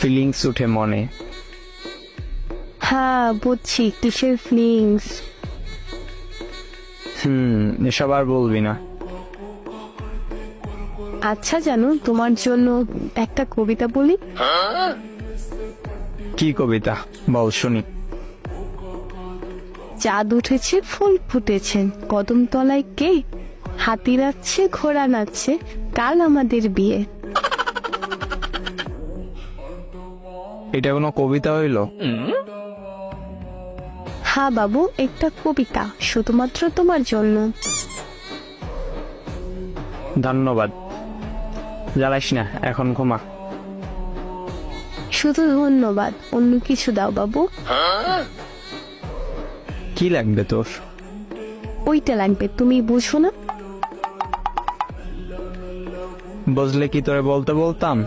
Feelings উঠে মনে। হ্যাঁ বুঝছি, কিসের ফিলিংস? এসব আর বলবি না। আচ্ছা জানো, তোমার জন্য একটা কবিতা বলি। কি কবিতা বল শুনি। চাঁদ উঠেছে, ফুল ফুটেছে, কদম তলায় কে? হাতি নাচছে, ঘোড়া নাচছে, কাল আমাদের বিয়ে। এটা কোনো কবিতা হইল? হ্যাঁ বাবু, একটা কবিতা শুধুমাত্র তোমার জন্য। ধন্যবাদ। জ্বালাইস না, এখন ঘুমা। শুধু ধন্যবাদ, অন্য কিছু দাও বাবু। কি লাগবে তোর? ওইটা লাগবে, তুমি বুঝো না? বুঝলে কি তোরে বলতে বলতাম?